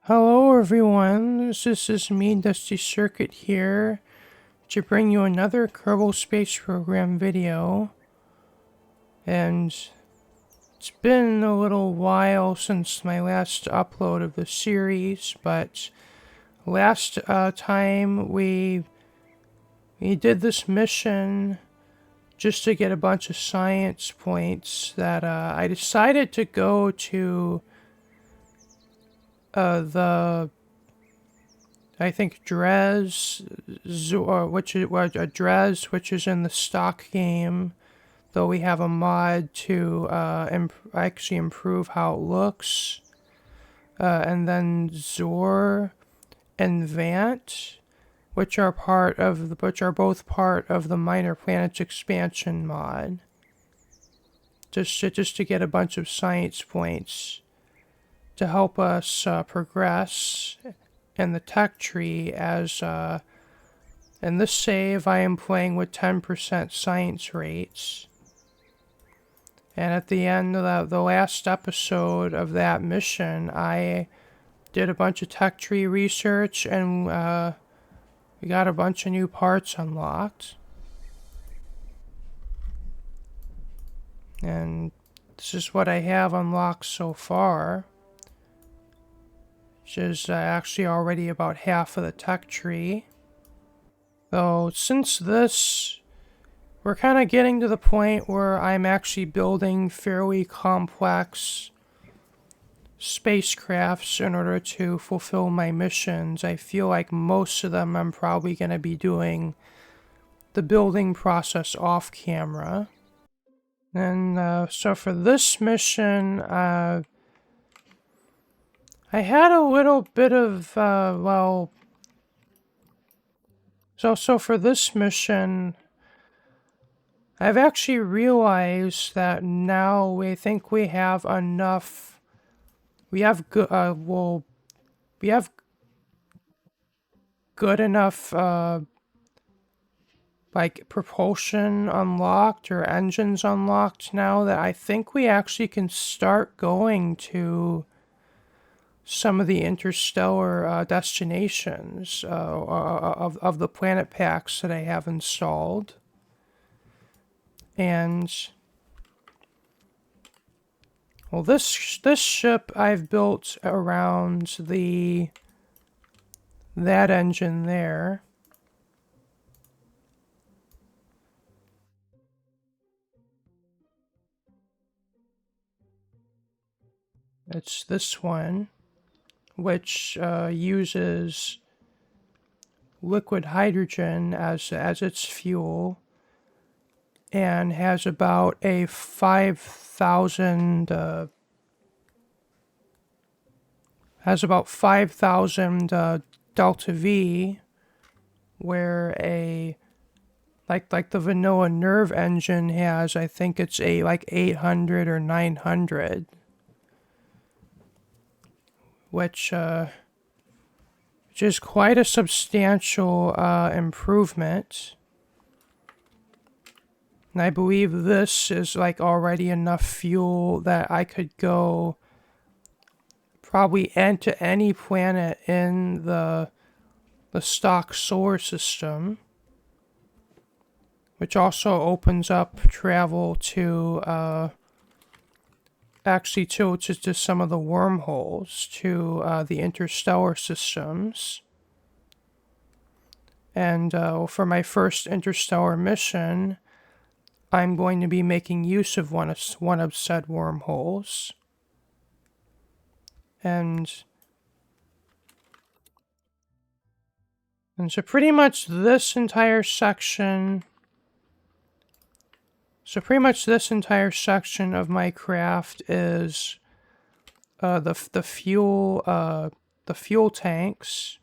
Hello everyone, this is me, Dusty Circuit here, to bring you another Kerbal Space Program video. And it's been a little while since my last upload of the series, but last time we did this mission just to get a bunch of science points that I decided to go to I think Drez, which is in the stock game, though we have a mod to actually improve how it looks. And then Zor and Vant, which are both part of the Minor Planets expansion mod. Just to get a bunch of science points to help us progress in the tech tree, as in this save I am playing with 10% science rates. And at the end of the last episode of that mission, I did a bunch of tech tree research, and we got a bunch of new parts unlocked. And this is what I have unlocked so far, which is actually already about half of the tech tree. Though since we're kind of getting to the point where I'm actually building fairly complex spacecrafts in order to fulfill my missions. I feel like most of them I'm probably going to be doing the building process off camera. And so for this mission, I had a little bit of, So for this mission, I've actually realized that now we think we have enough. We have good. We have good enough, like propulsion unlocked or engines unlocked now, that I think we actually can start going to some of the interstellar destinations of the planet packs that I have installed. And well, this ship I've built around that engine there. It's this one, which uses liquid hydrogen as its fuel, and has about a 5,000 delta V, where like the vanilla nerve engine has, I think it's like 800 or 900, which is quite a substantial improvement. And I believe this is like already enough fuel that I could go probably to any planet in the stock solar system, which also opens up travel to actually to some of the wormholes to the interstellar systems. And for my first interstellar mission, I'm going to be making use of one of said wormholes. And so pretty much this entire section of my craft is the fuel tanks,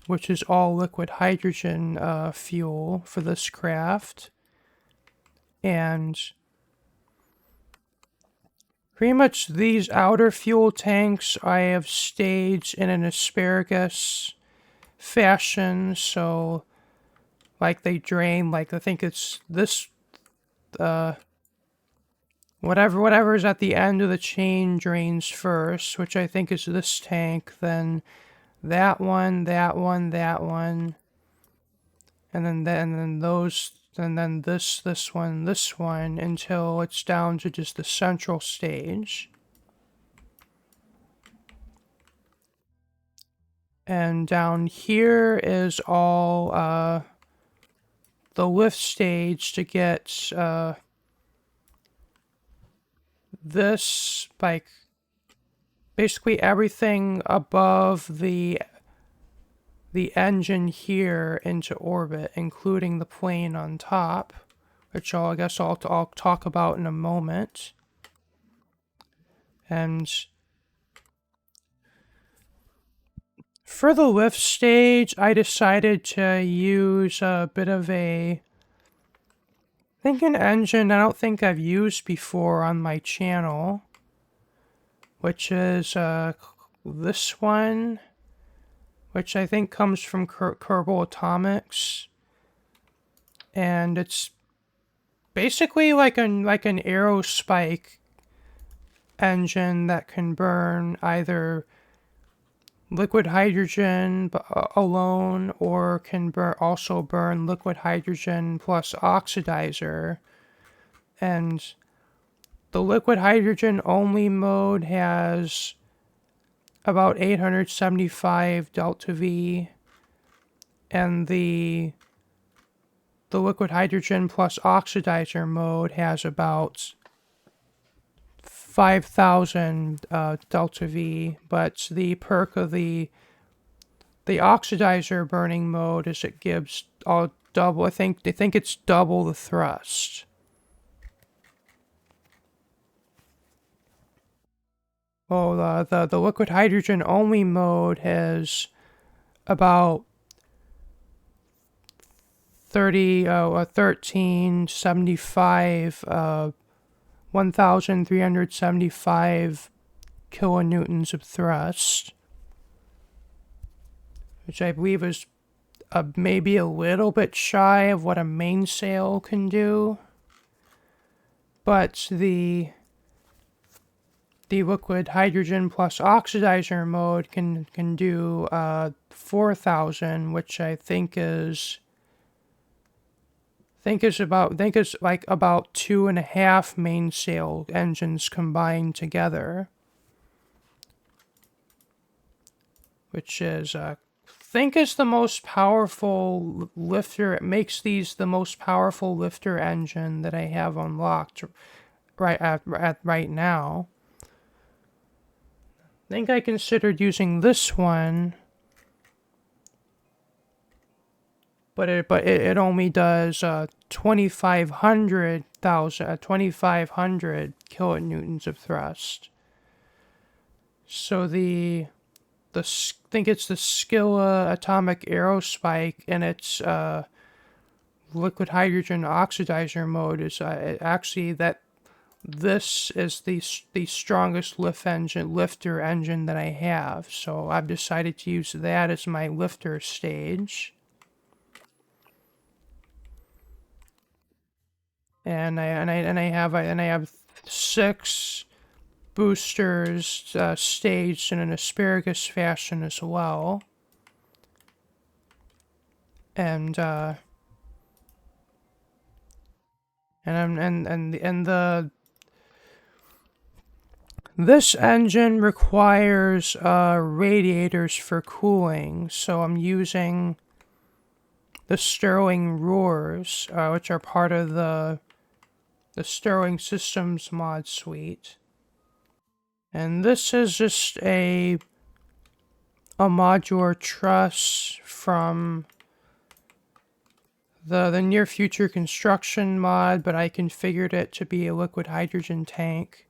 which is all liquid hydrogen fuel for this craft. And pretty much these outer fuel tanks I have staged in an asparagus fashion, so like they drain, like I think it's this whatever's at the end of the chain drains first, which I think is this tank, then that one, that one, that one, and then those, and then this one, until it's down to just the central stage. And down here is all the lift stage to get this, like, basically everything above the engine here into orbit, including the plane on top, which I guess I'll talk about in a moment. And for the lift stage, I decided to use a bit of I think an engine I don't think I've used before on my channel, which is this one, which I think comes from Kerbal Atomics, and it's basically like an aerospike engine that can burn either liquid hydrogen alone, or can also burn liquid hydrogen plus oxidizer. And the liquid hydrogen only mode has about 875 delta V, and the liquid hydrogen plus oxidizer mode has about 5,000 delta V, but the perk of the oxidizer burning mode is it gives all double. I think it's double the thrust. Oh, the liquid hydrogen only mode has about 1375 1,375 kilonewtons of thrust, which I believe is maybe a little bit shy of what a mainsail can do. But the liquid hydrogen plus oxidizer mode can do 4,000, which I think is like about 2.5 mainsail engines combined together, which is I think is the most powerful lifter. It makes these the most powerful lifter engine that I have unlocked right now. I think I considered using this one, but it only does 2,500 kilonewtons of thrust. So I think it's the Skilla atomic aerospike, and its liquid hydrogen oxidizer mode is actually that. This is the strongest lifter engine that I have, so I've decided to use that as my lifter stage. And I have 6 boosters staged in an asparagus fashion as well. And this engine requires radiators for cooling, so I'm using the Stirling Roars, which are part of the Stirling Systems mod suite. And this is just a modular truss from the Near Future Construction mod, but I configured it to be a liquid hydrogen tank.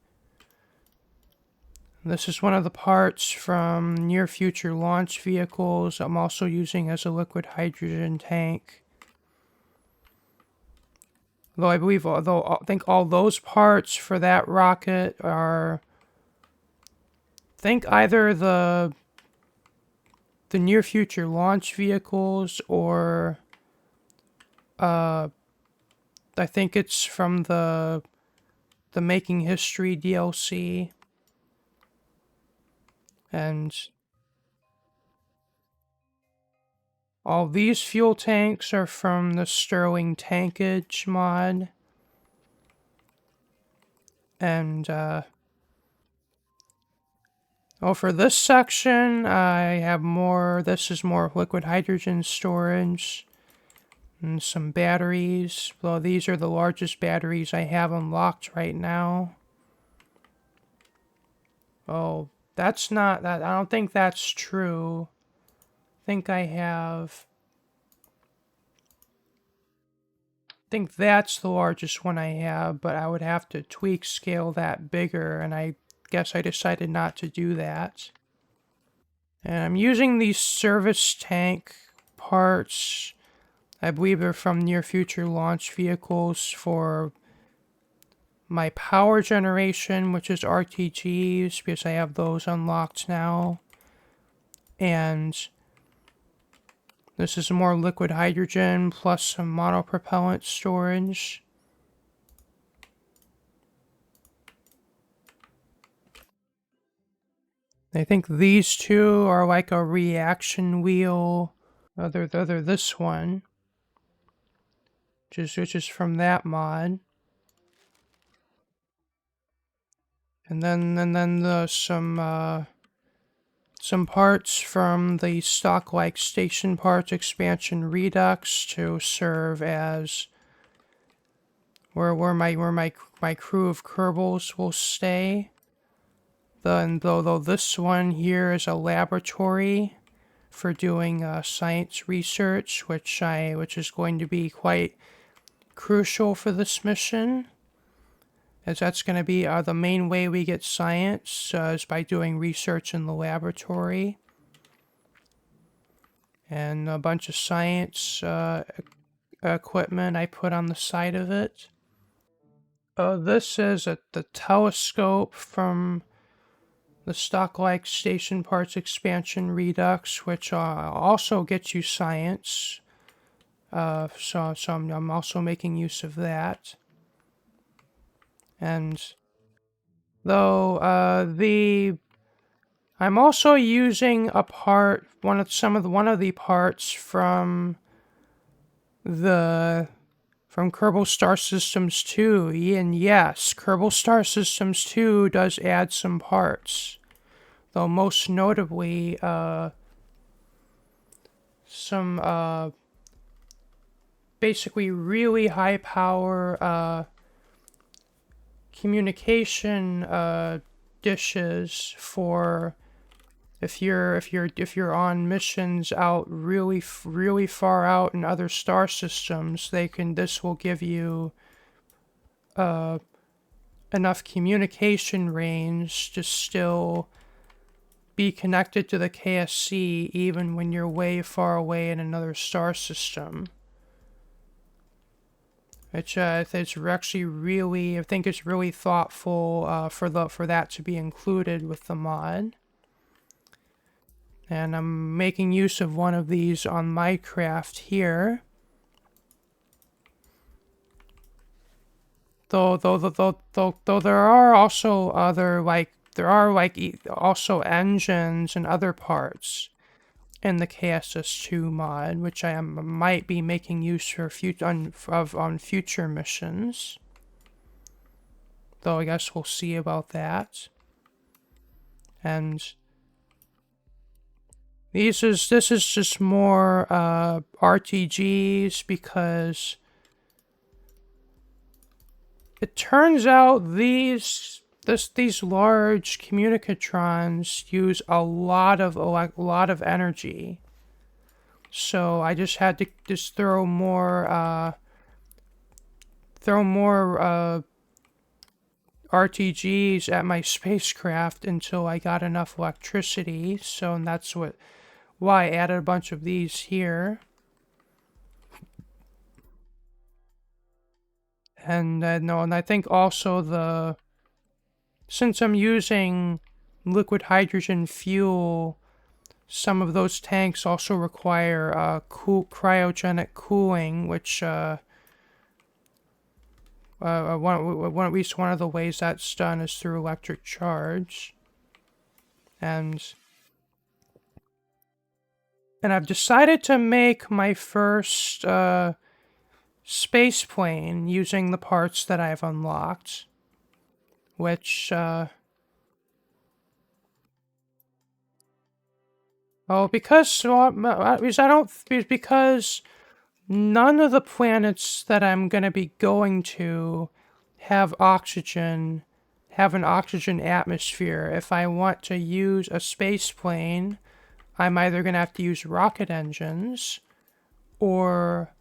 This is one of the parts from Near Future launch vehicles I'm also using as a liquid hydrogen tank. Though I think all those parts for that rocket are, I think, either the Near Future launch vehicles, or I think it's from the the Making History DLC. And all these fuel tanks are from the Sterling Tankage mod. And, for this section, I have more, this is more liquid hydrogen storage. And some batteries. Well, these are the largest batteries I have unlocked right now. Oh, that's not that. I don't think that's true. I think I have. I think that's the largest one I have, but I would have to tweak scale that bigger, and I guess I decided not to do that. And I'm using these service tank parts. I believe they're from near future launch vehicles for my power generation, which is RTGs, because I have those unlocked now. And this is more liquid hydrogen plus some monopropellant storage. I think these two are like a reaction wheel. Other this one, which is from that mod. And then some parts from the stock-like station parts expansion Redux to serve as where my crew of Kerbals will stay. Though this one here is a laboratory for doing science research, which is going to be quite crucial for this mission, as that's going to be the main way we get science is by doing research in the laboratory. And a bunch of science equipment I put on the side of it. This is the telescope from the stock-like station parts expansion Redux, which also gets you science. So I'm also making use of that. And though I'm also using a part, one of the parts from Kerbal Star Systems 2, and yes, Kerbal Star Systems 2 does add some parts, though most notably some basically really high power communication dishes for if you're on missions out really far out in other star systems. This will give you enough communication range to still be connected to the KSC even when you're way far away in another star system. Which it's actually really, I think it's really thoughtful for that to be included with the mod. And I'm making use of one of these on my craft here. Though there are also other also engines and other parts in the KSS2 mod, which I might be making use for on future missions. Though I guess we'll see about that. And this is just more RTGs, because it turns out these large communicatrons use a lot of energy. So I just had to throw more RTGs at my spacecraft until I got enough electricity. So that's why I added a bunch of these here. And I think also since I'm using liquid hydrogen fuel, some of those tanks also require cryogenic cooling, which at least one of the ways that's done is through electric charge. And I've decided to make my first space plane using the parts that I've unlocked, which because none of the planets that I'm going to be going to have an oxygen atmosphere. If I want to use a space plane, I'm either going to have to use rocket engines or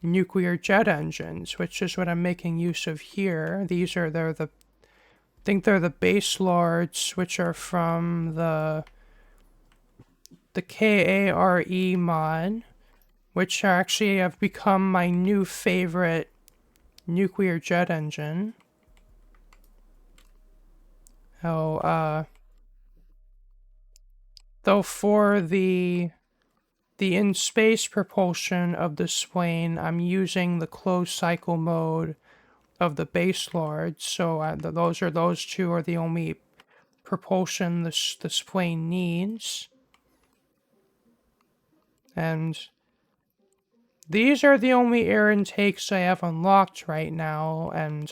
nuclear jet engines, which is what I'm making use of here. They're the base lords, which are from the KARE mod, which actually have become my new favorite nuclear jet engine. Though for the in-space propulsion of this plane, I'm using the closed cycle mode of the base lords. So those two are the only propulsion this plane needs. And these are the only air intakes I have unlocked right now, and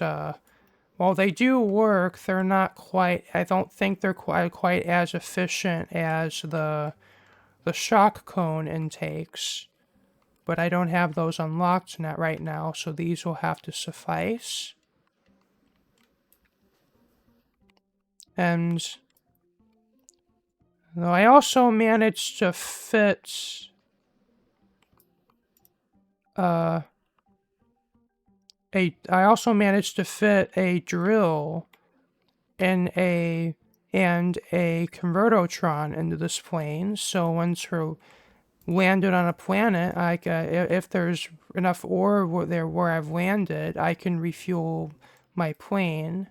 while they do work, they're not quite, I don't think they're quite as efficient as the shock cone intakes, but I don't have those unlocked right now, so these will have to suffice. And I also managed to fit I also managed to fit a drill and a convertotron into this plane. So once we're landed on a planet, if there's enough ore where I've landed, I can refuel my plane.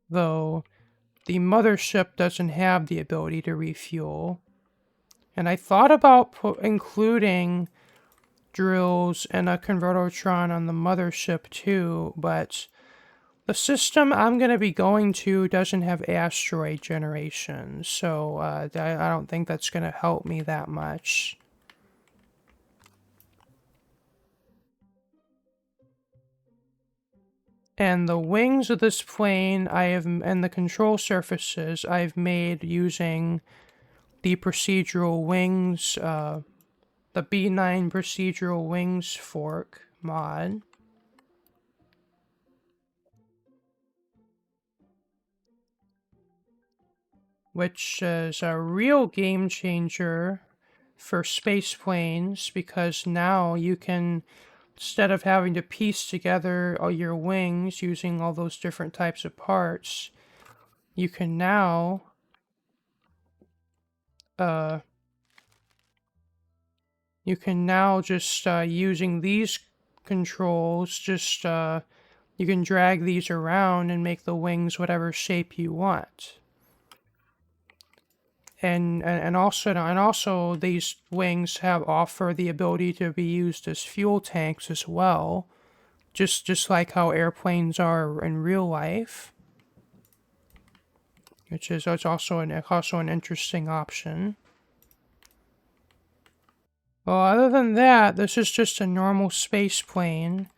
Though the mothership doesn't have the ability to refuel. And I thought about including drills and a convertotron on the mothership too, but the system I'm going to be going to doesn't have asteroid generation, so I don't think that's going to help me that much. And the wings of this plane and the control surfaces I've made using the procedural wings, the B9 procedural wings fork mod. Which is a real game changer for space planes, because now you can, instead of having to piece together all your wings using all those different types of parts, you can now just using these controls, just you can drag these around and make the wings whatever shape you want. And also these wings offer the ability to be used as fuel tanks as well, just like how airplanes are in real life, which is also an interesting option. Well, other than that, this is just a normal space plane.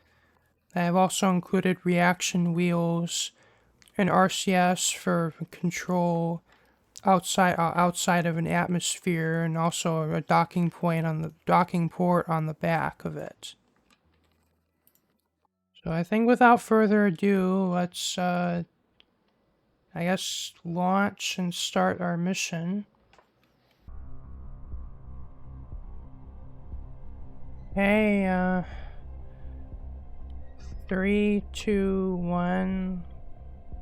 I've also included reaction wheels and RCS for control outside of an atmosphere, and also a docking port on the back of it. So I think without further ado, let's I guess launch and start our mission. Hey, 3, 2, 1,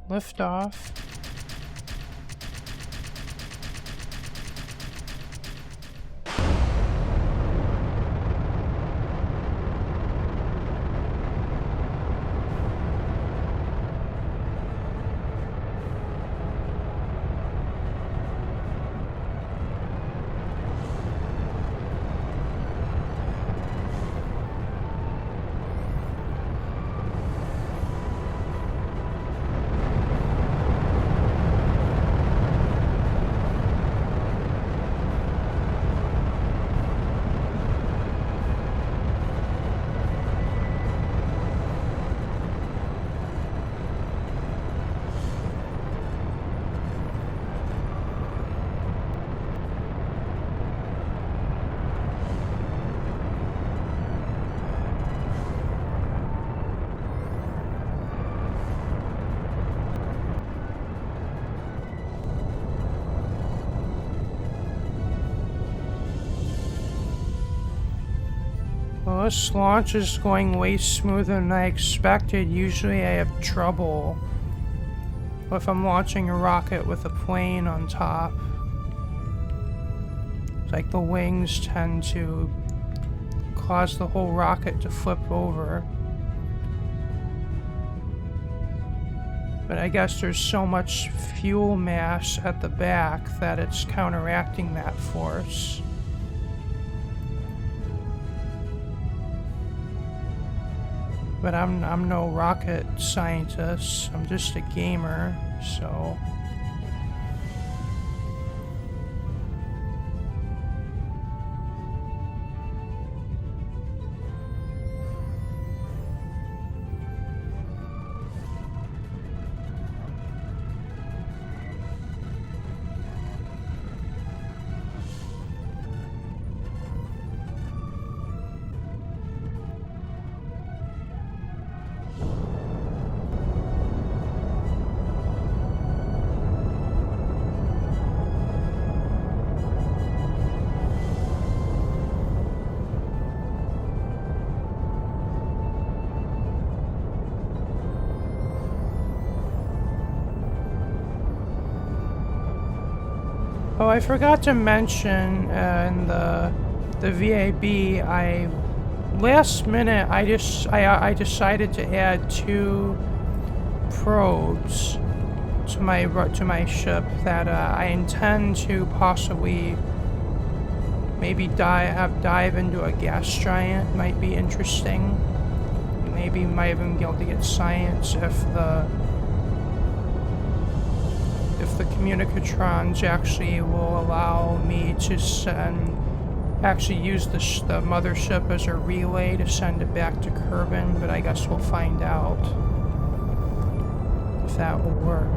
liftoff. Well, this launch is going way smoother than I expected. Usually I have trouble if I'm launching a rocket with a plane on top. It's like the wings tend to cause the whole rocket to flip over. But I guess there's so much fuel mass at the back that it's counteracting that force. But I'm no rocket scientist, I'm just a gamer, so... Oh, I forgot to mention in the VAB, last minute I decided to add 2 probes to my ship that I intend to possibly maybe dive into a gas giant. Might be interesting. Maybe might even be able to get science if the communicatrons actually will allow me to actually use the mothership as a relay to send it back to Kerbin, but I guess we'll find out if that will work.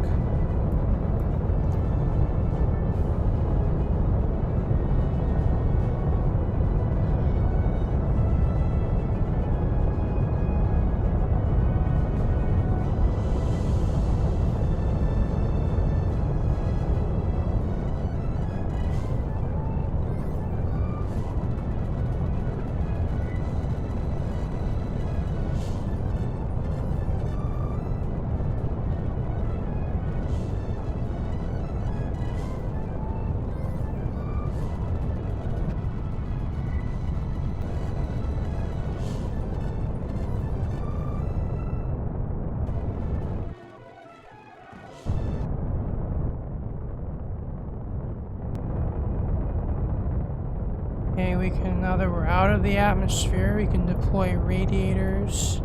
Okay, now that we're out of the atmosphere, we can deploy radiators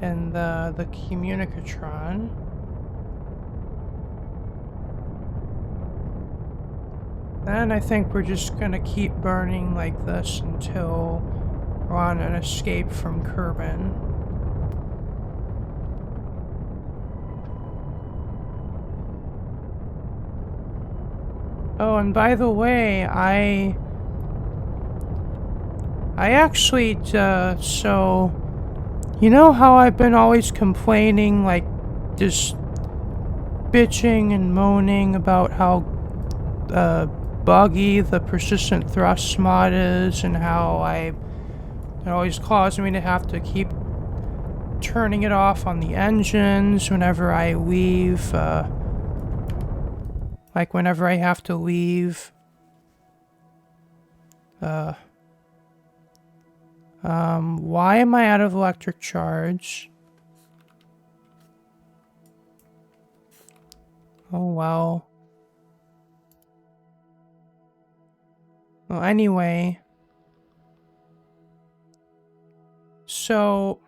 and the communicatron. Then I think we're just gonna keep burning like this until we're on an escape from Kerbin. Oh, and by the way, I actually, so, you know how I've been always complaining, like, just bitching and moaning about how, buggy the persistent thrust mod is, and how it always causes me to have to keep turning it off on the engines whenever I leave, like whenever I have to leave, why am I out of electric charge? Oh, well. Well, anyway. So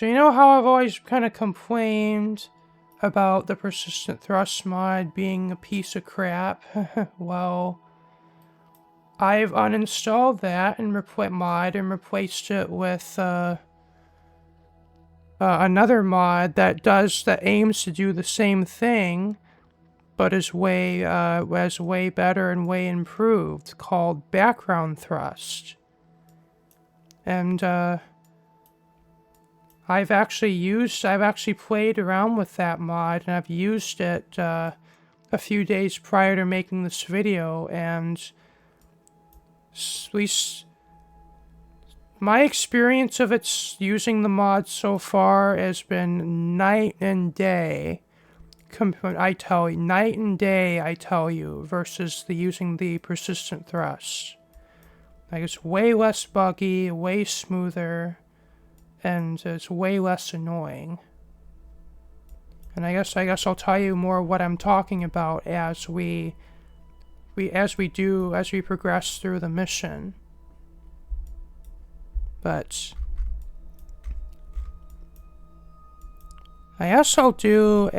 you know how I've always kind of complained about the persistent thrust mod being a piece of crap? Well, I've uninstalled that and replaced it with another mod that aims to do the same thing, but is way better and way improved, called background thrust. And I've actually played around with that mod, and I've used it a few days prior to making this video, and At least my experience of its using the mod so far has been night and day. I tell you, night and day, I tell you, versus using the persistent thrust. Like, it's way less buggy, way smoother, and it's way less annoying. And I guess I'll tell you more what I'm talking about as we progress through the mission. But I guess I'll do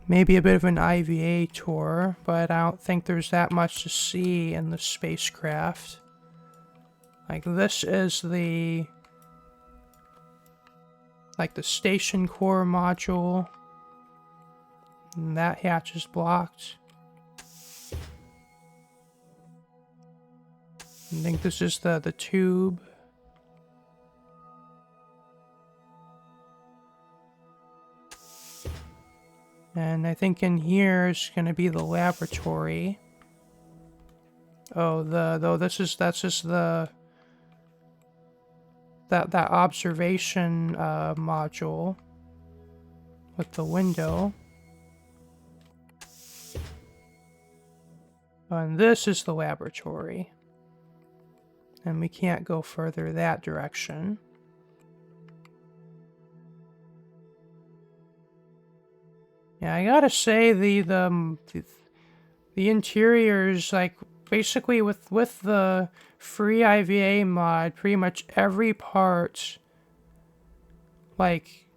maybe a bit of an IVA tour, but I don't think there's that much to see in the spacecraft. Like, this is the station core module. And that hatch is blocked. I think this is the tube. And I think in here is going to be the laboratory. Oh, that's just that observation module with the window. And this is the laboratory. And we can't go further that direction. Yeah, I gotta say the interiors, like, basically with the free IVA mod, pretty much every part, like,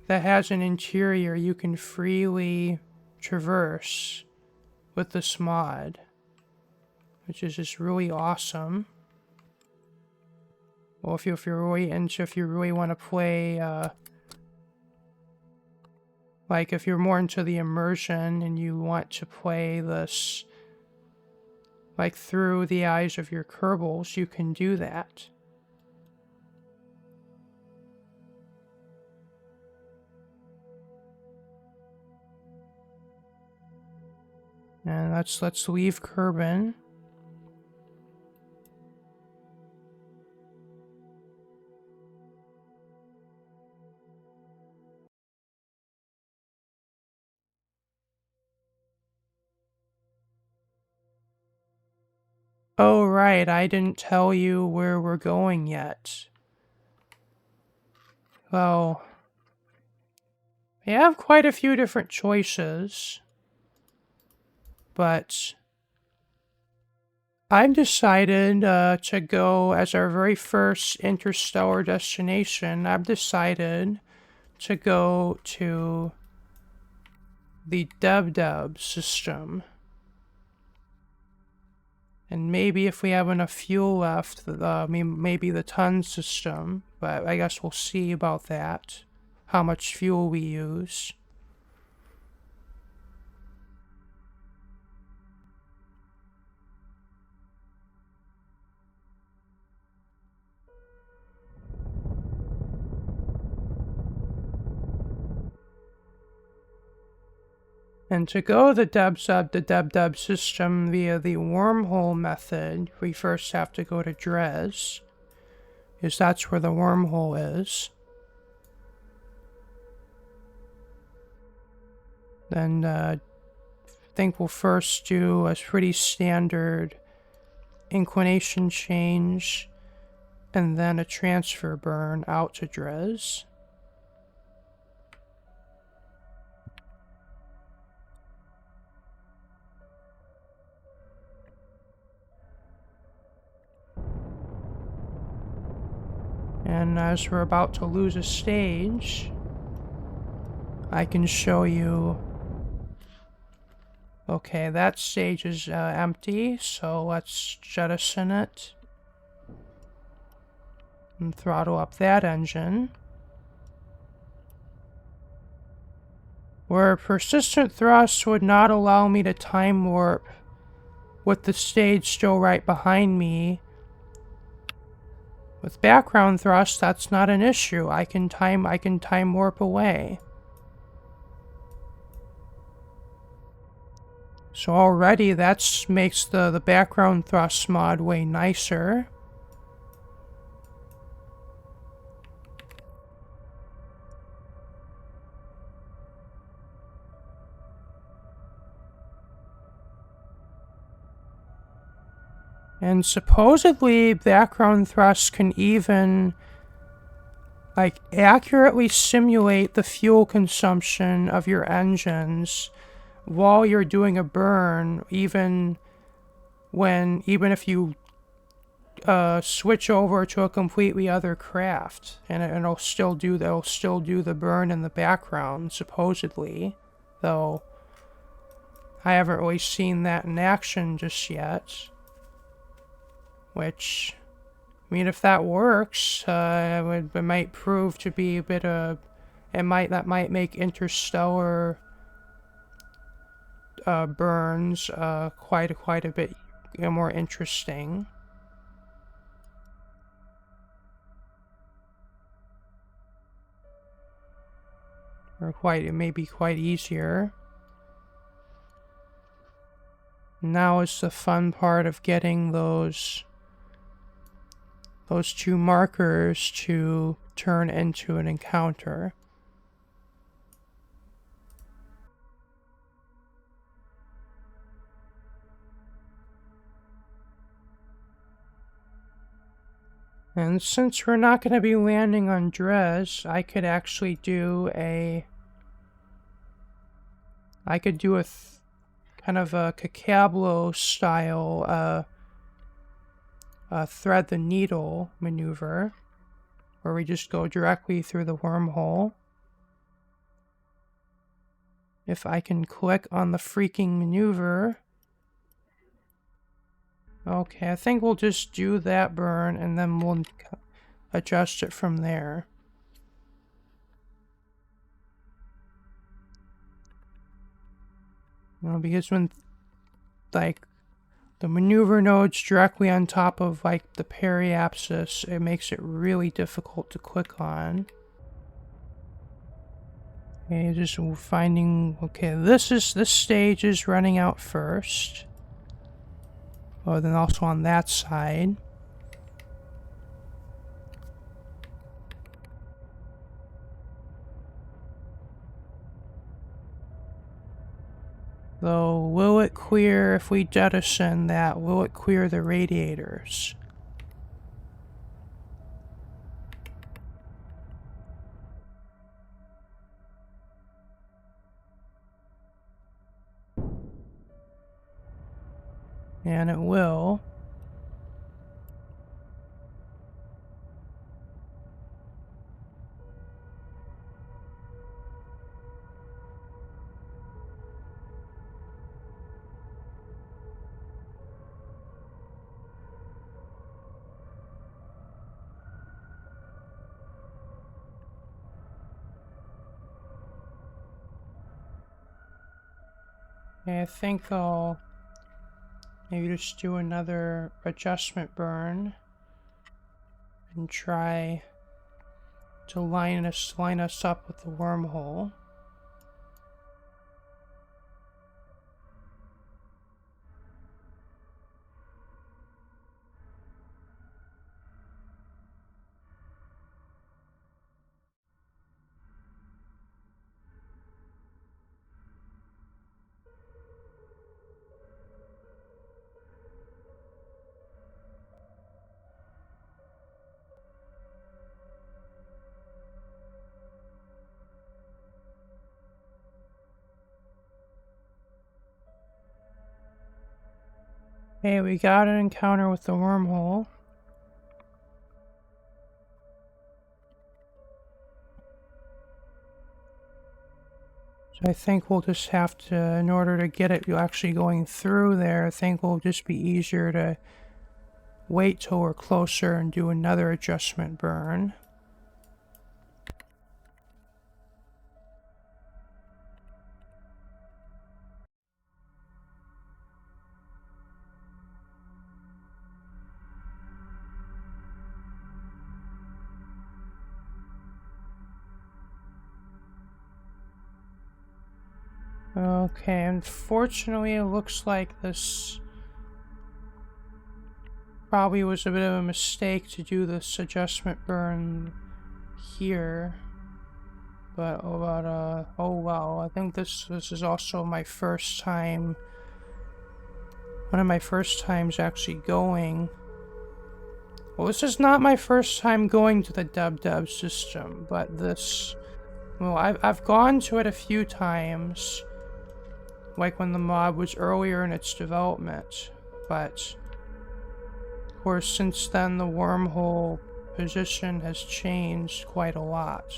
that has an interior you can freely traverse with this mod, which is just really awesome. Well, if you're really want to play, like, if you're more into the immersion and you want to play this, like, through the eyes of your Kerbals, you can do that. And let's leave Kerbin. Oh, right, I didn't tell you where we're going yet. Well, we have quite a few different choices, but I've decided to go as our very first interstellar destination. I've decided to go to the Dub system. And maybe if we have enough fuel left, maybe the Ton system. But I guess we'll see about that. How much fuel we use. And to go the Dub system via the wormhole method, we first have to go to Dres, because that's where the wormhole is. Then I think we'll first do a pretty standard inclination change, and then a transfer burn out to Dres. And as we're about to lose a stage, I can show you. Okay, that stage is empty, so let's jettison it. And throttle up that engine. Where persistent thrust would not allow me to time warp with the stage still right behind me. With background thrust, that's not an issue. I can time warp away. So already that makes the background thrust mod way nicer. And supposedly background thrust can even like accurately simulate the fuel consumption of your engines while you're doing a burn, even if you switch over to a completely other craft, and it'll still do the burn in the background, supposedly. Though I haven't really seen that in action just yet. Which, I mean, if that works, it might prove to be a bit of, that might make interstellar burns quite a bit more interesting. Or it may be quite easier. Now is the fun part of getting those two markers to turn into an encounter. And since we're not going to be landing on Dres, I could actually do a kind of a Cacablo style thread the needle maneuver, where we just go directly through the wormhole. If I can click on the freaking maneuver. Okay, I think we'll just do that burn and then we'll adjust it from there. Because when, like, the maneuver node's directly on top of, like, the periapsis, it makes it really difficult to click on. Okay, just finding, okay, this stage is running out first. Oh, then also on that side. Though, will it clear, if we jettison that, will it clear the radiators? And it will. Okay, I think I'll maybe just do another adjustment burn and try to line us up with the wormhole. Okay, we got an encounter with the wormhole. So I think we'll just have to, in order to get it actually going through there, I think it'll just be easier to wait till we're closer and do another adjustment burn. Okay, unfortunately it looks like this probably was a bit of a mistake to do this adjustment burn here. But oh wow, I think this is also my first time, one of my first times actually going. Well, this is not my first time going to the dub system, but this, well, I've gone to it a few times, like when the mod was earlier in its development, but of course since then the wormhole position has changed quite a lot.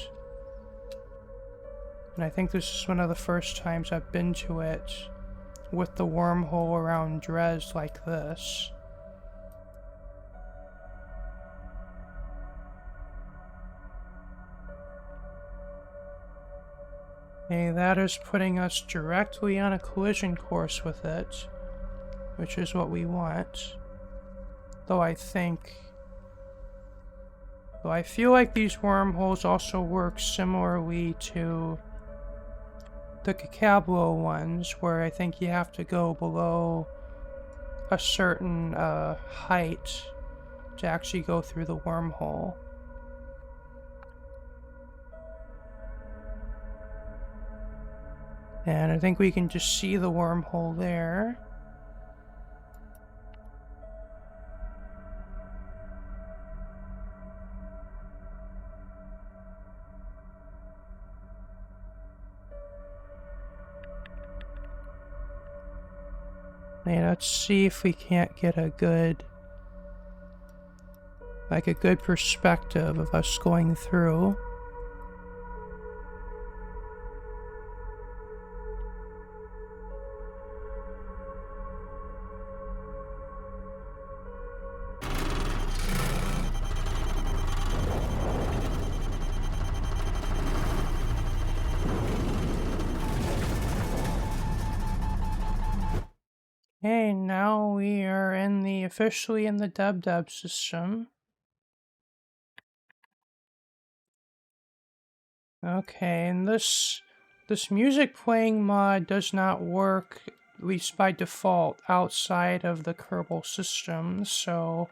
And I think this is one of the first times I've been to it with the wormhole around Dres like this. Okay, that is putting us directly on a collision course with it, which is what we want. Though I feel like these wormholes also work similarly to the Cacablo ones, where I think you have to go below a certain height to actually go through the wormhole. And I think we can just see the wormhole there. And let's see if we can't get a good perspective of us going through. Okay, now we are officially in the dub system. Okay, and this music playing mod does not work, at least by default, outside of the Kerbal system, so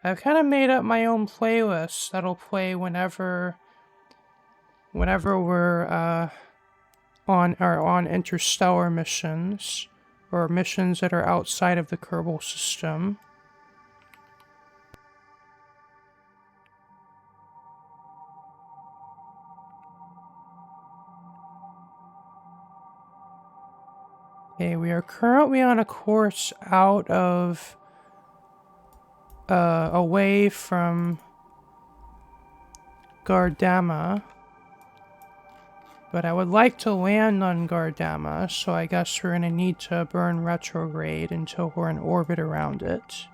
I've kind of made up my own playlist that'll play whenever we're on interstellar missions, or missions that are outside of the Kerbal system. Okay, we are currently on a course out of, away from Guardamma. But I would like to land on Guardamma, so I guess we're gonna need to burn retrograde until we're in orbit around it.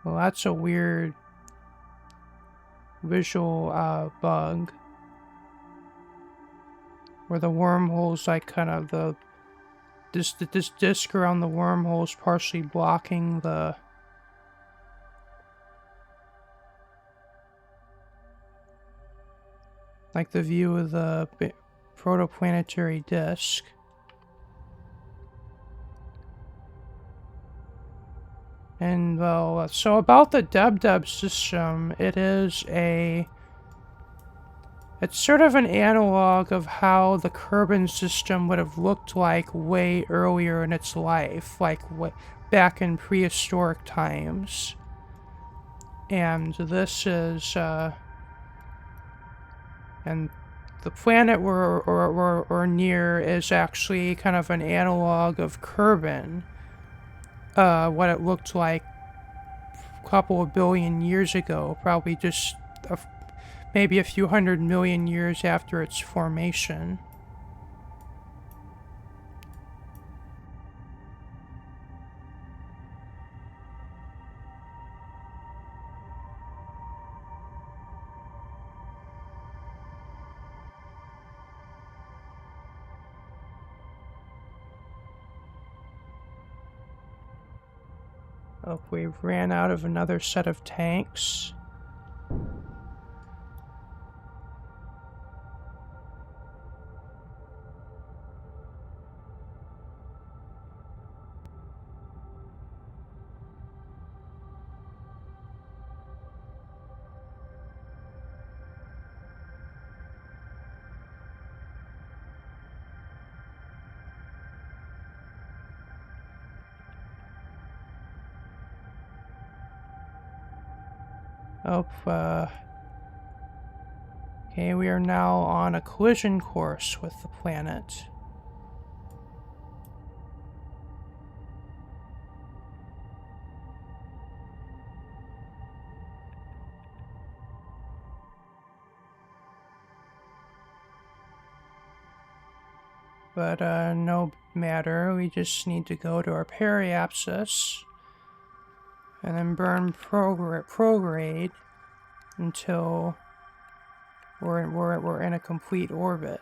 Well, that's a weird visual bug. Where the wormhole's like kind of this disc around the wormhole is partially blocking the view of the protoplanetary disk. And well, so about the dub system, it's sort of an analog of how the Kerbin system would have looked like way earlier in its life, like back in prehistoric times. And this is, and the planet we're near is actually kind of an analog of Kerbin, what it looked like a couple of billion years ago, probably just maybe a few 100 million years after its formation. Oh, we've ran out of another set of tanks. Oh, okay, we are now on a collision course with the planet. But no matter, we just need to go to our periapsis and then burn prograde until we're in a complete orbit.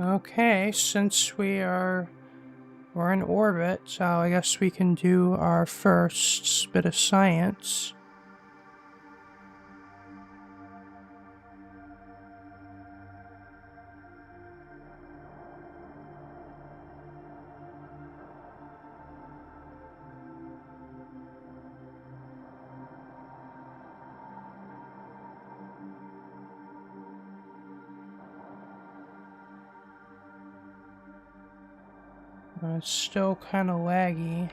Okay, since we're in orbit, so I guess we can do our first bit of science. It's still kind of laggy.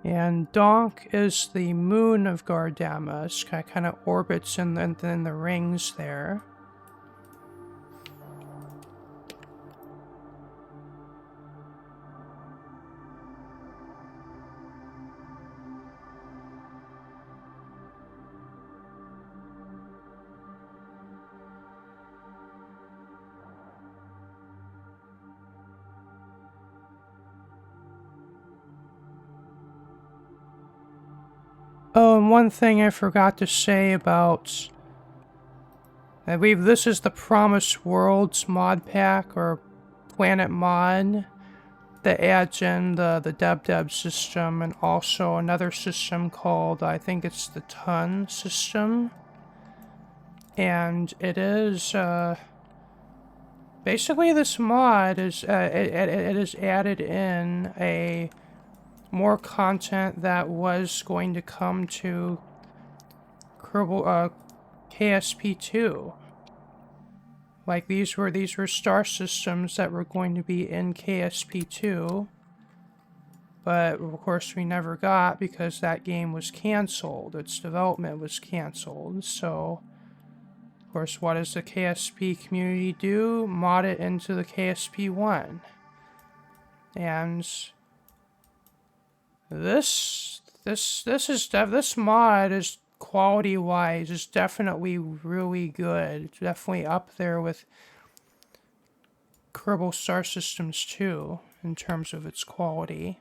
And Donk is the moon of Guardamma. It kind of orbits in the rings there. Oh, and one thing I forgot to say about... I believe this is the Promised Worlds mod pack, or Planet mod, that adds in the Deb system, and also another system called, I think it's the Ton system. And it is, basically this mod is, it has added in a more content that was going to come to Kerbal, KSP2. Like these were star systems that were going to be in KSP2, but of course we never got because that game was canceled. Its development was canceled. So, of course, what does the KSP community do? Mod it into the KSP1. And this mod is quality-wise is definitely really good. It's definitely up there with Kerbal Star Systems 2 in terms of its quality.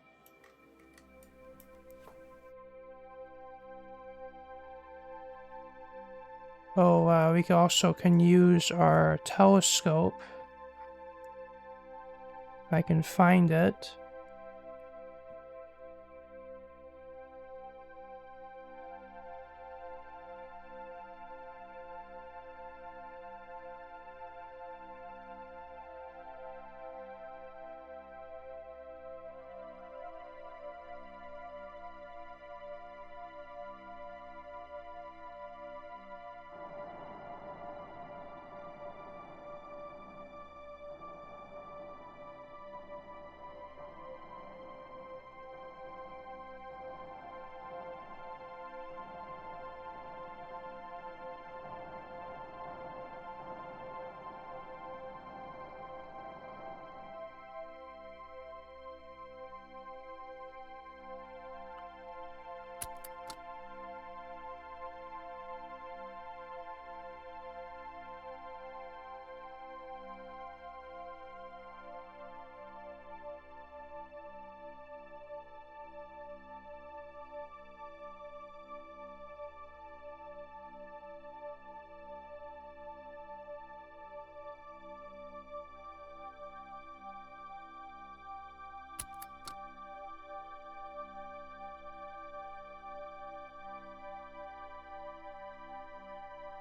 Oh, we also can use our telescope. If I can find it.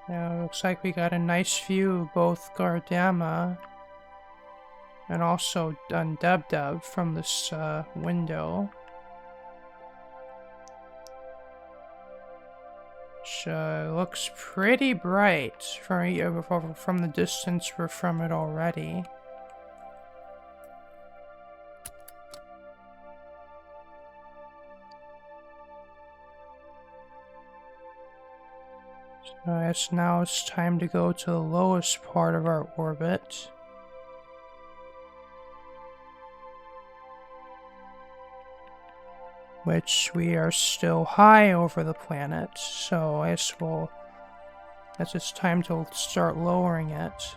Now, looks like we got a nice view of both Guardamma and also Dub from this window. Which looks pretty bright from the distance we're from it already. So I guess now it's time to go to the lowest part of our orbit. Which we are still high over the planet, so I guess it's time to start lowering it.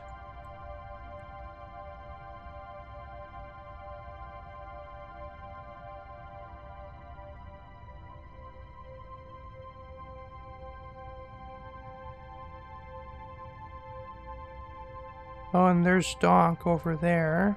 Oh, and there's Donk over there.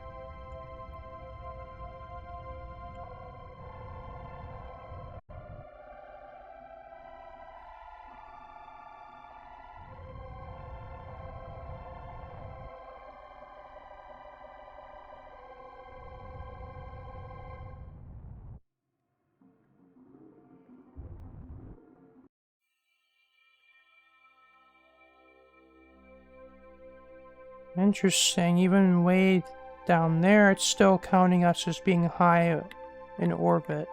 Interesting, even way down there, it's still counting us as being high in orbit.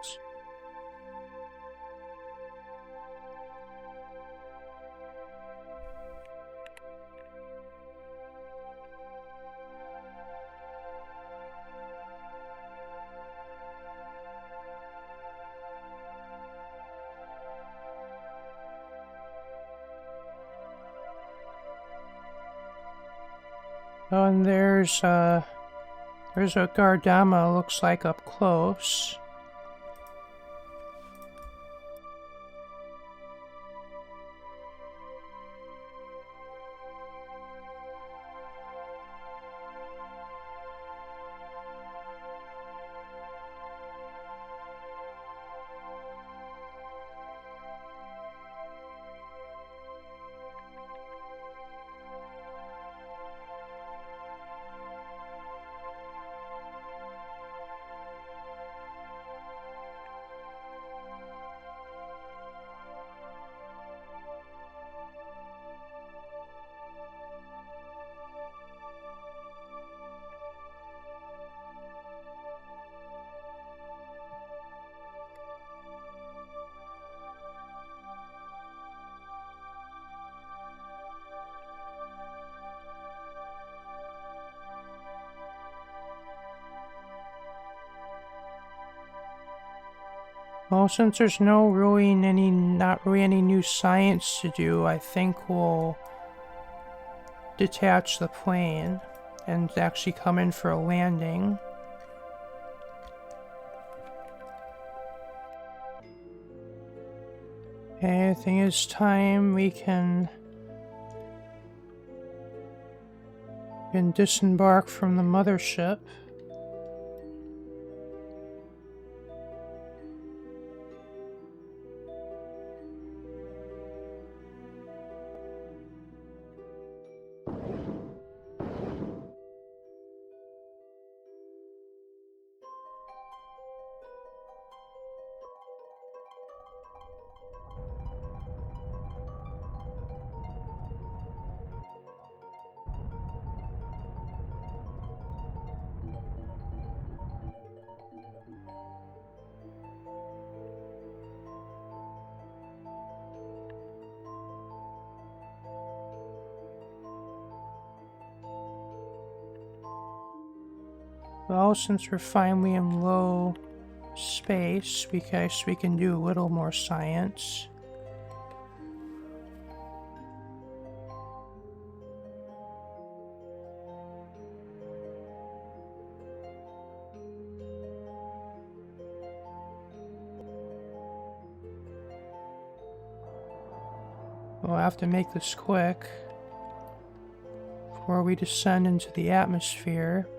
Oh, and there's what Guardamma looks like up close. Well, since there's not really any new science to do, I think we'll detach the plane and actually come in for a landing. Okay, I think it's time we can disembark from the mothership. Well, since we're finally in low space, we can do a little more science. We'll have to make this quick before we descend into the atmosphere.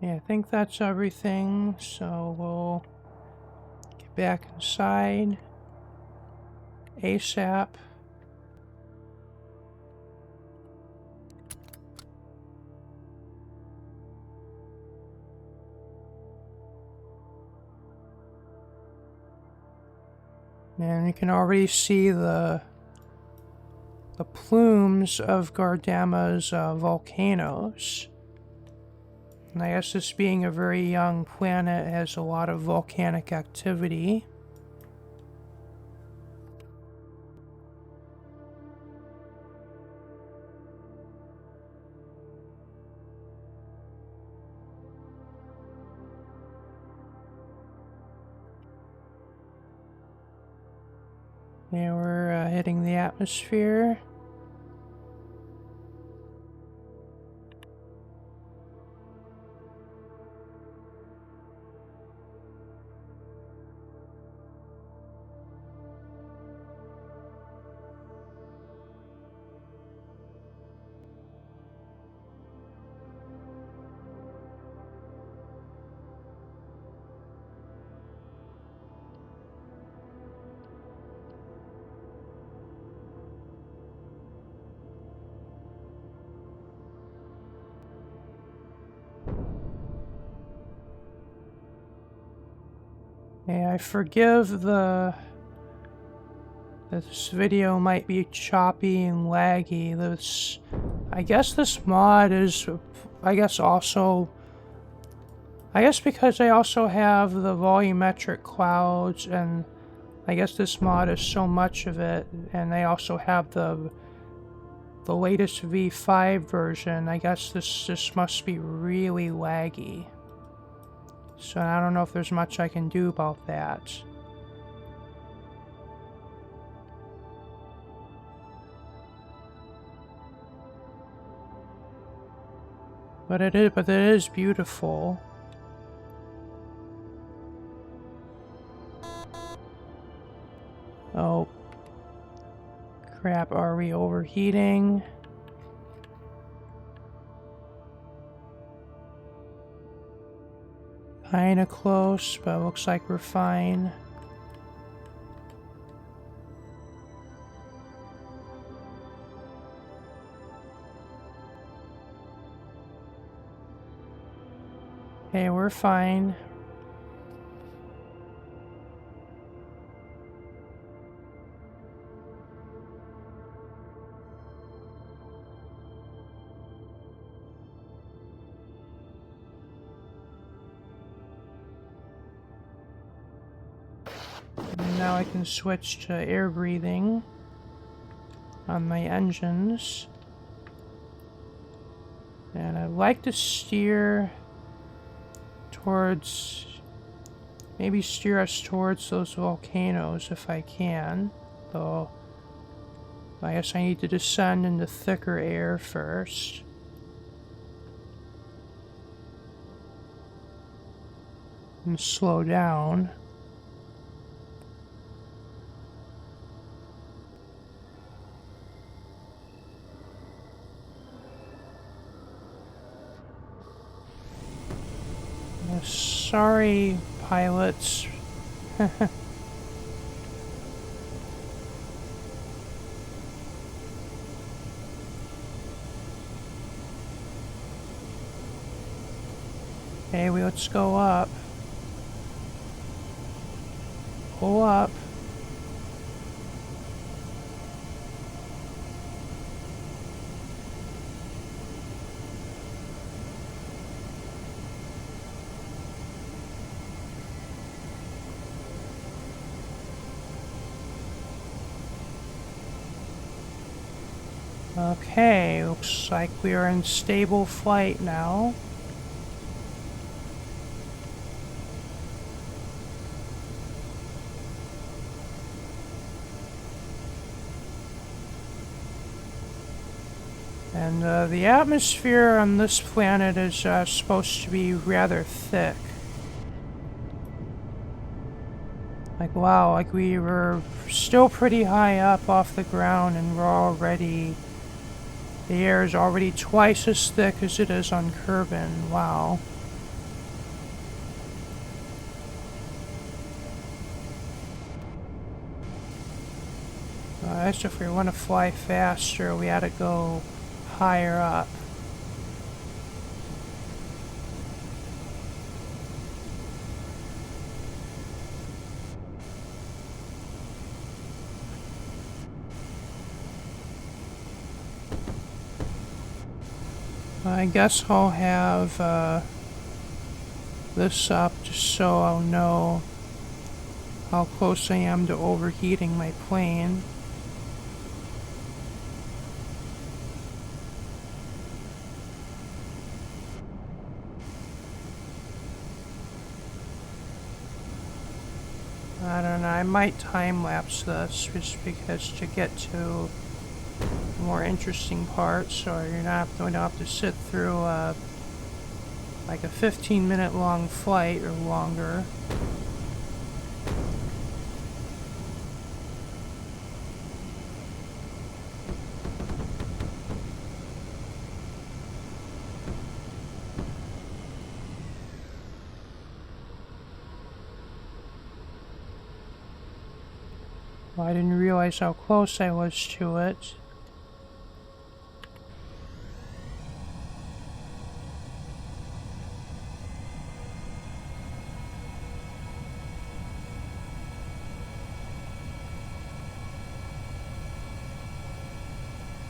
Yeah, I think that's everything, so we'll get back inside ASAP. And you can already see the plumes of Guardamma's volcanoes. And I guess this being a very young planet has a lot of volcanic activity. Yeah, we're hitting the atmosphere. Yeah, I forgive this video might be choppy and laggy. I guess this mod is, I guess because I also have the volumetric clouds, and I guess this mod is so much of it, and they also have the latest V5 version. I guess this must be really laggy. So I don't know if there's much I can do about that. But it is beautiful. Oh crap, are we overheating? Kinda close, but looks like we're fine. Okay, we're fine. And now I can switch to air breathing on my engines. And I'd like to steer towards, maybe steer us towards those volcanoes if I can, though I guess I need to descend into thicker air first. And slow down. Sorry, pilots. Okay, let's go up. Pull up. Okay, looks like we are in stable flight now. And the atmosphere on this planet is supposed to be rather thick. Like, wow, like we were still pretty high up off the ground and we're already... The air is already twice as thick as it is on Kerbin. Wow. As if we want to fly faster, we had to go higher up. I guess I'll have this up just so I'll know how close I am to overheating my plane. I don't know, I might time-lapse this just because to get to more interesting parts, so you're not going to have to sit through like a 15-minute long flight or longer. Well, I didn't realize how close I was to it.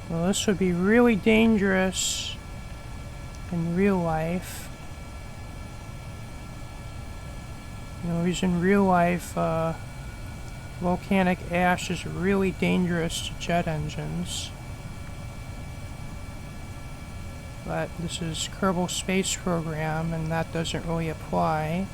Well, this would be really dangerous in real life. You know, because in real life, volcanic ash is really dangerous to jet engines. But this is Kerbal Space Program, and that doesn't really apply.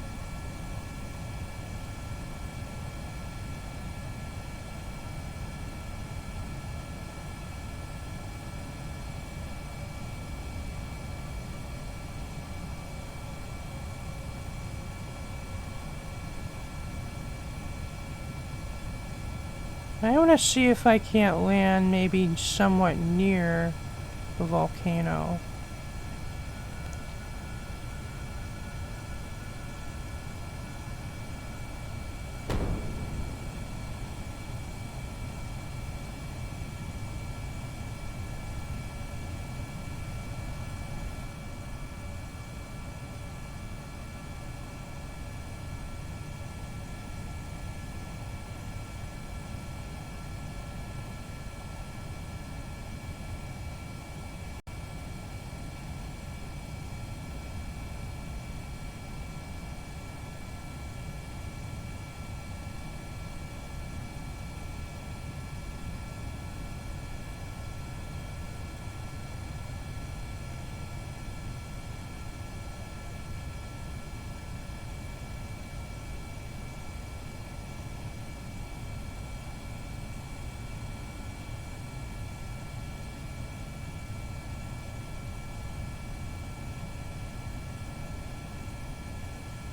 I want to see if I can't land maybe somewhat near the volcano.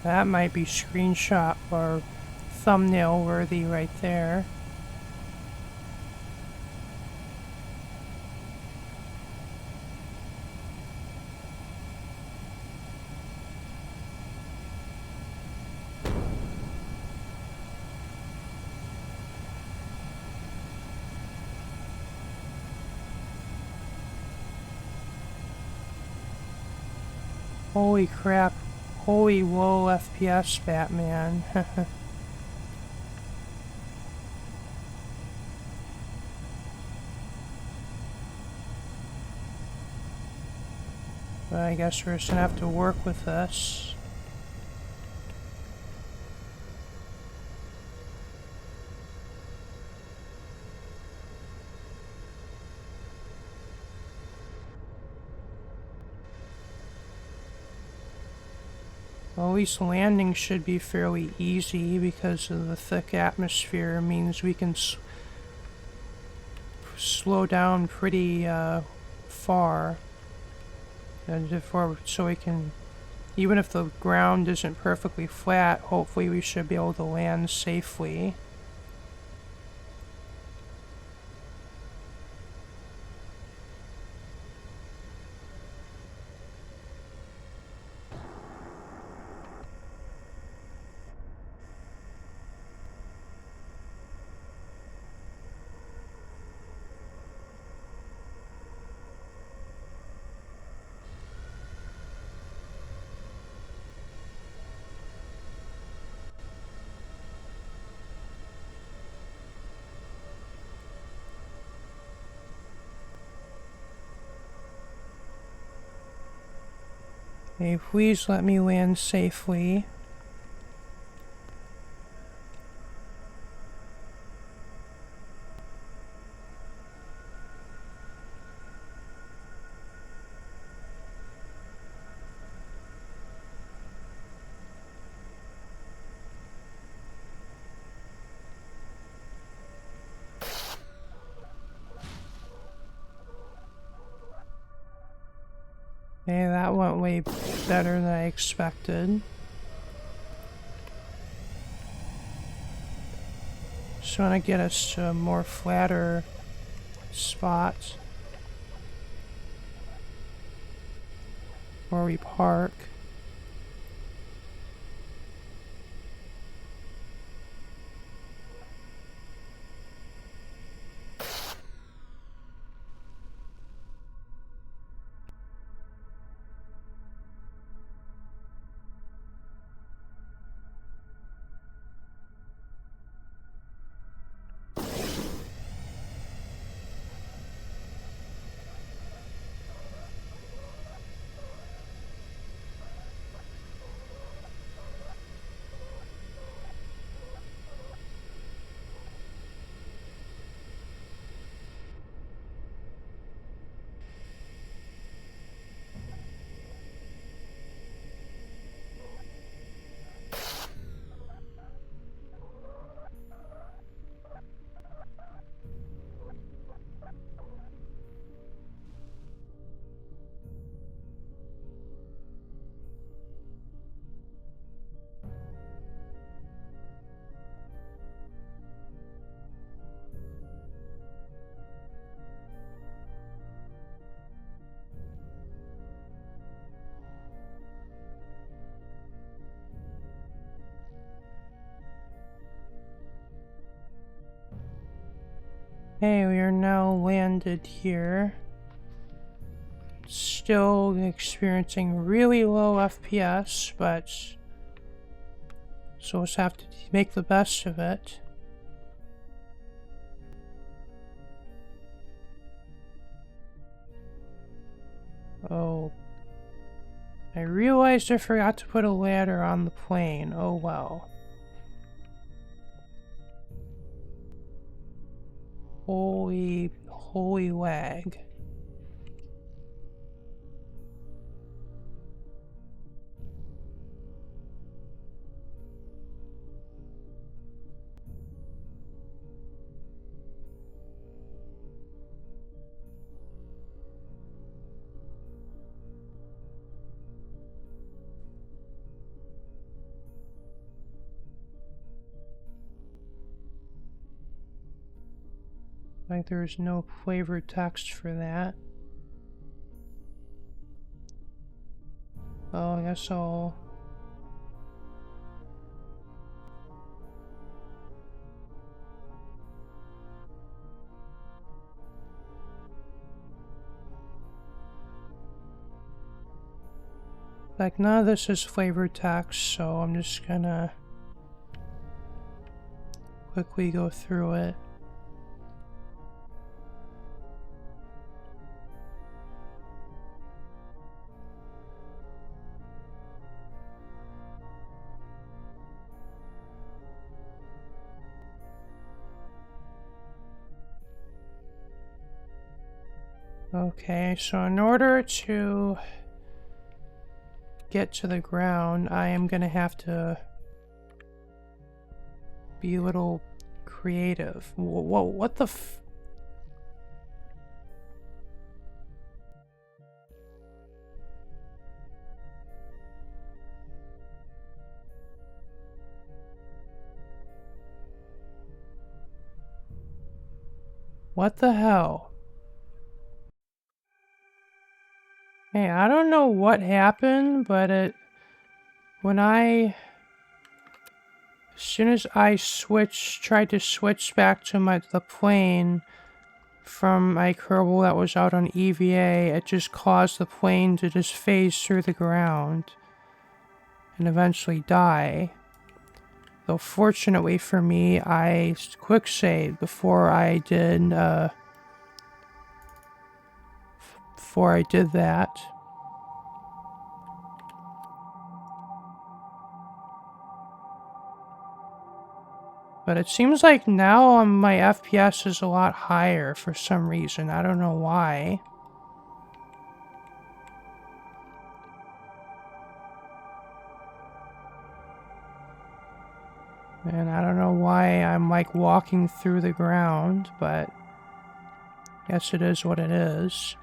That might be screenshot or thumbnail worthy right there. Holy crap. Holy low FPS, Batman. But I guess we're just gonna have to work with this. Well, at least landing should be fairly easy because of the thick atmosphere. It means we can slow down pretty far. And so we can, even if the ground isn't perfectly flat, hopefully we should be able to land safely. Okay, please let me land safely. Okay, that went way better than I expected. Just want to get us to a more flatter spot where we park. Okay, we are now landed here. Still experiencing really low FPS, but so we'll just have to make the best of it. Oh, I realized I forgot to put a ladder on the plane. Oh well. Holy lag. Like there's no flavored text for that. Oh, I guess I'll... Like none of this is flavored text, so I'm just gonna quickly go through it. Okay, so in order to get to the ground, I am gonna have to be a little creative. Whoa, what the f... What the hell? Hey, I don't know what happened, but when as soon as I tried to switch back to the plane from my Kerbal that was out on EVA, it just caused the plane to just phase through the ground and eventually die. Though fortunately for me, I quick saved before I did that. But it seems like now my FPS is a lot higher for some reason. I don't know why. And I don't know why I'm like walking through the ground, but I guess it is what it is.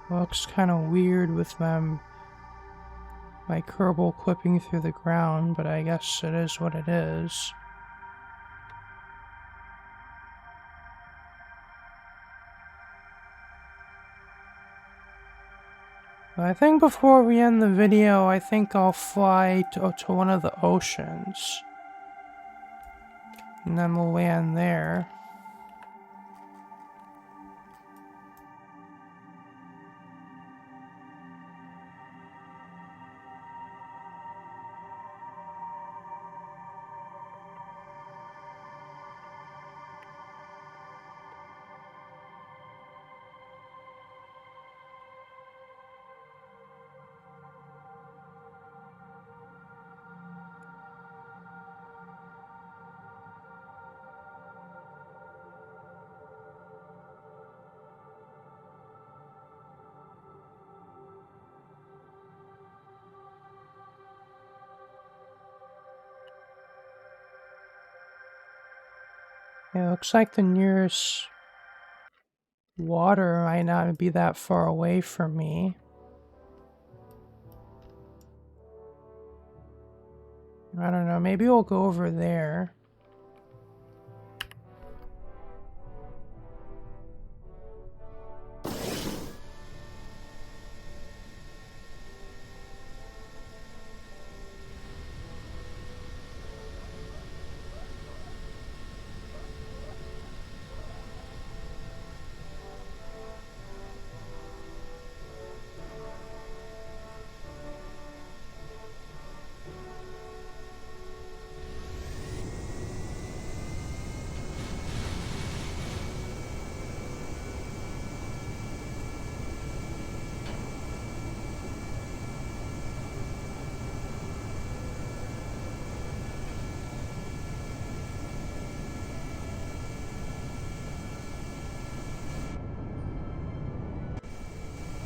Looks kind of weird with them, my Kerbal clipping through the ground, but I guess it is what it is. I think before we end the video, I think I'll fly to one of the oceans. And then we'll land there. It looks like the nearest water might not be that far away from me. I don't know, maybe we'll go over there.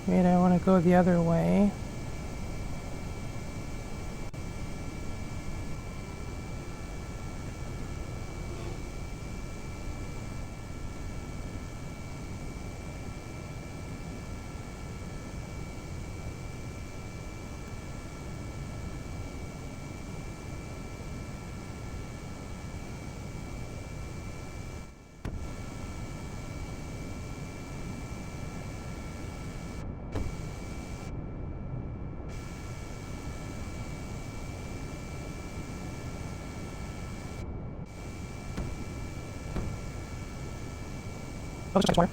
Wait, I want to go the other way. Oh, there's water.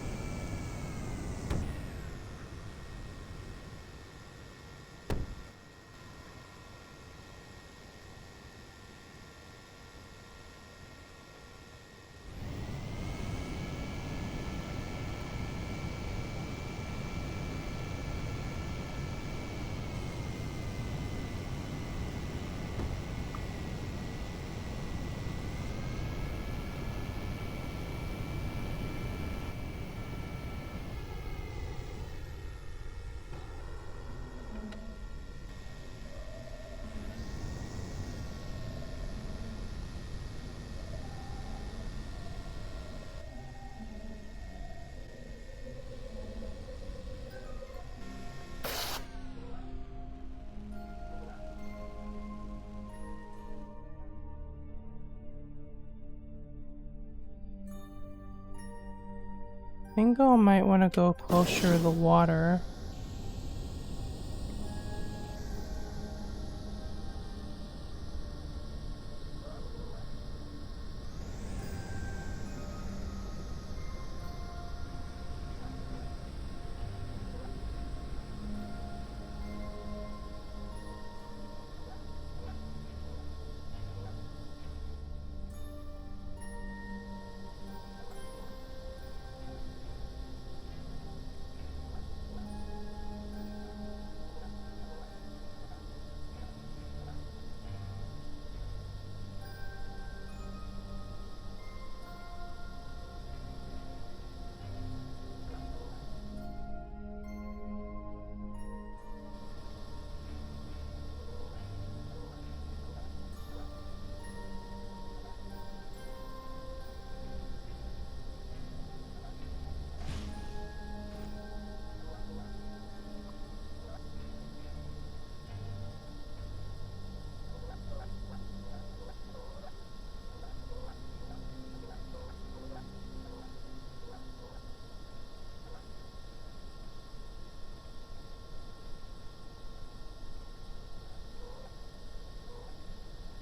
I think I might want to go closer to the water.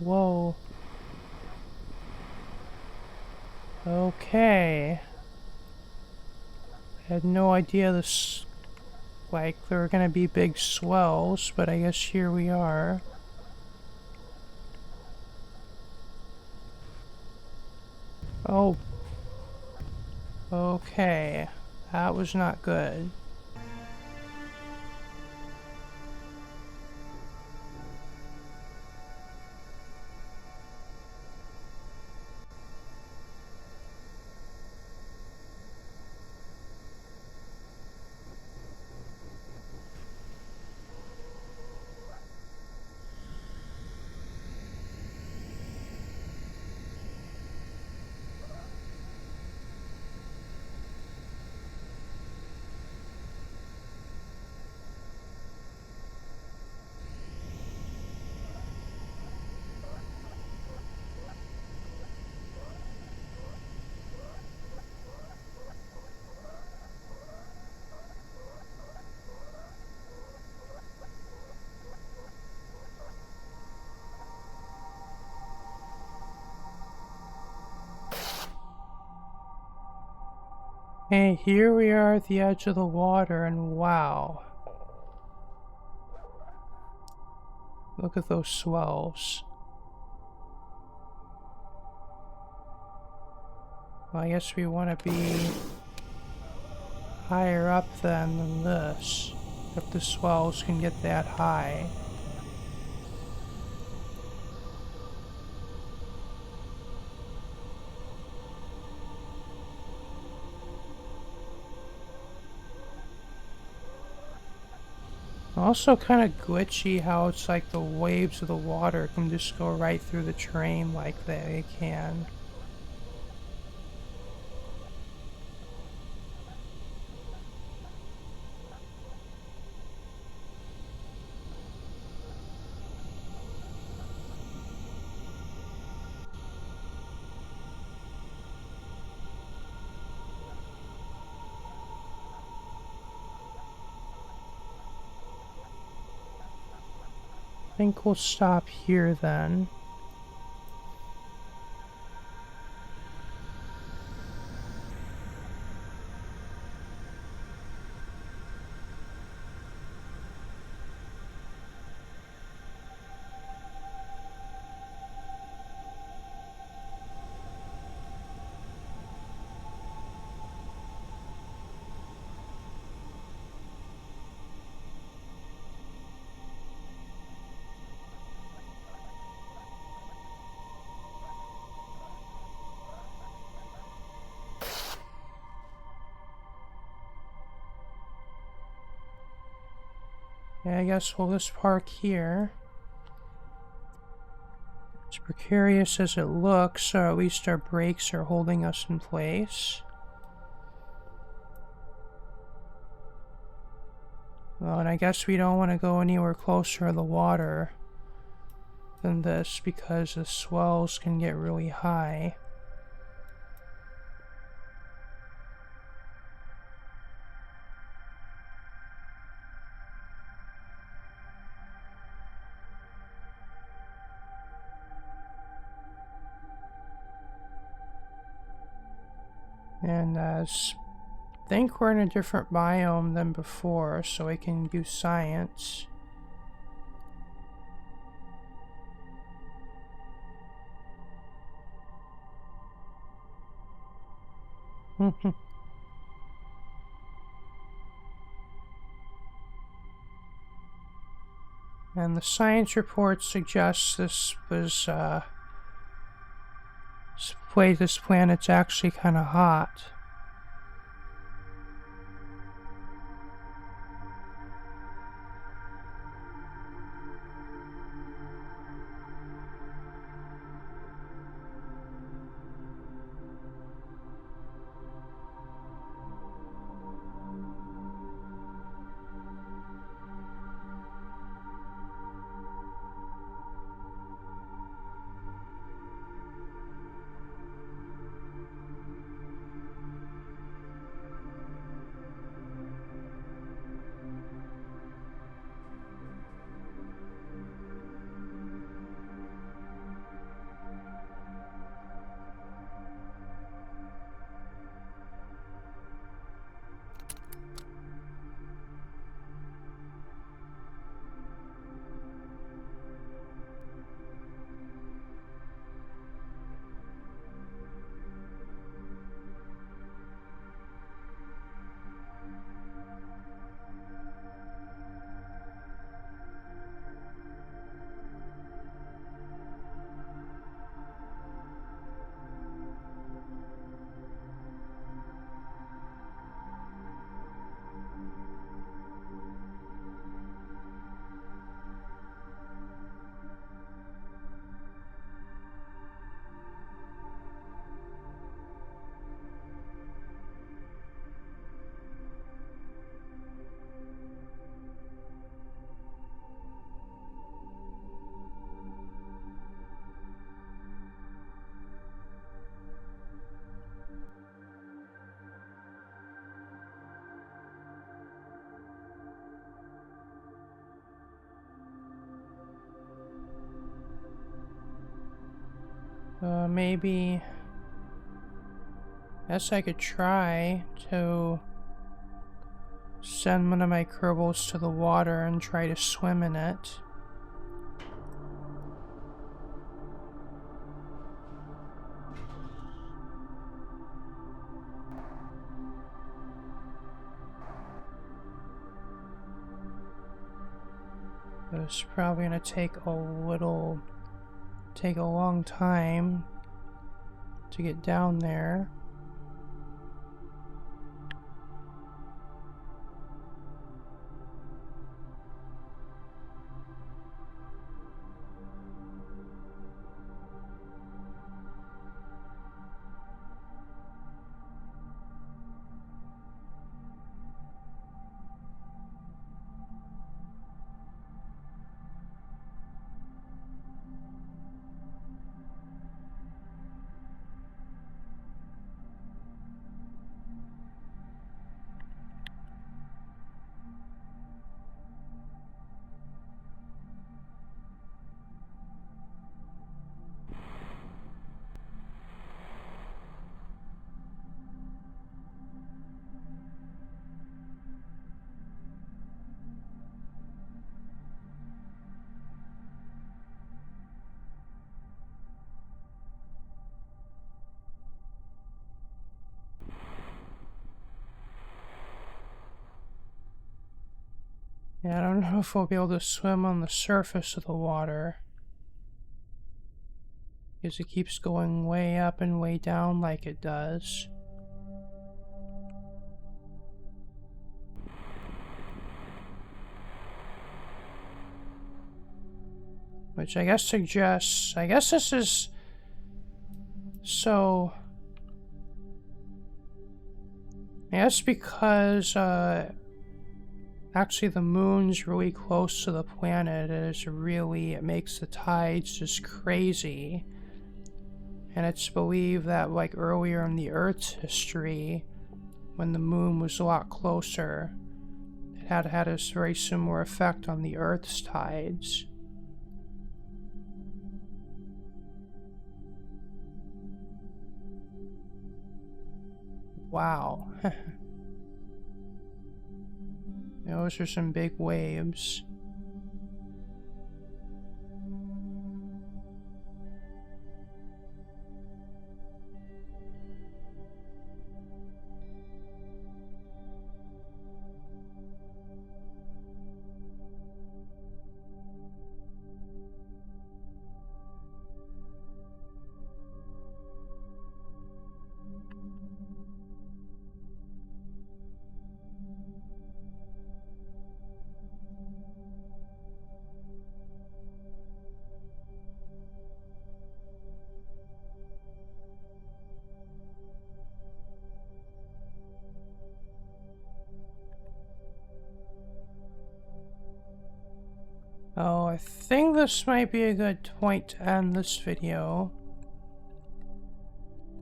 Whoa. Okay. I had no idea this, like, there were gonna be big swells, but I guess here we are. Oh. Okay. That was not good. Hey, here we are at the edge of the water, and wow. Look at those swells. Well, I guess we want to be higher up then than this, if the swells can get that high. Also kind of glitchy how it's like the waves of the water can just go right through the train like they can. I think we'll stop here then. Yeah, I guess we'll just park here. As precarious as it looks, or at least our brakes are holding us in place. Well, and I guess we don't want to go anywhere closer to the water than this because the swells can get really high. And think we're in a different biome than before, so we can use science. And the science report suggests this was, this planet's actually kind of hot. Maybe... Guess I could try to send one of my Kerbals to the water and try to swim in it. But it's probably gonna take a long time to get down there. Yeah, I don't know if we'll be able to swim on the surface of the water, because it keeps going way up and way down like it does. Which I guess suggests... I guess this is... So... I guess because, actually the moon's really close to the planet, it makes the tides just crazy. And it's believed that, like, earlier in the Earth's history, when the moon was a lot closer, it had a very similar effect on the Earth's tides. Wow. Those are some big waves. Oh, I think this might be a good point to end this video.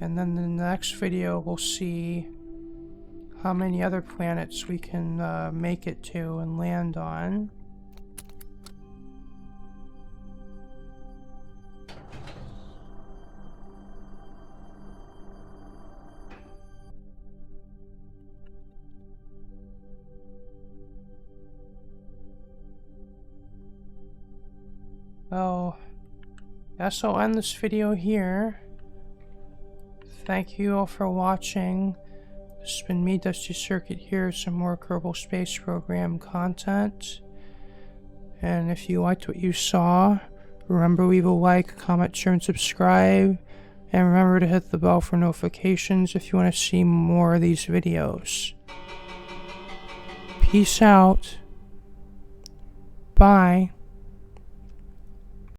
And then in the next video, we'll see how many other planets we can make it to and land on. Oh, guess I'll end this video here. Thank you all for watching. This has been me, Dusty Circuit here, some more Kerbal Space Program content. And if you liked what you saw, remember leave a like, comment, share, and subscribe. And remember to hit the bell for notifications if you want to see more of these videos. Peace out. Bye.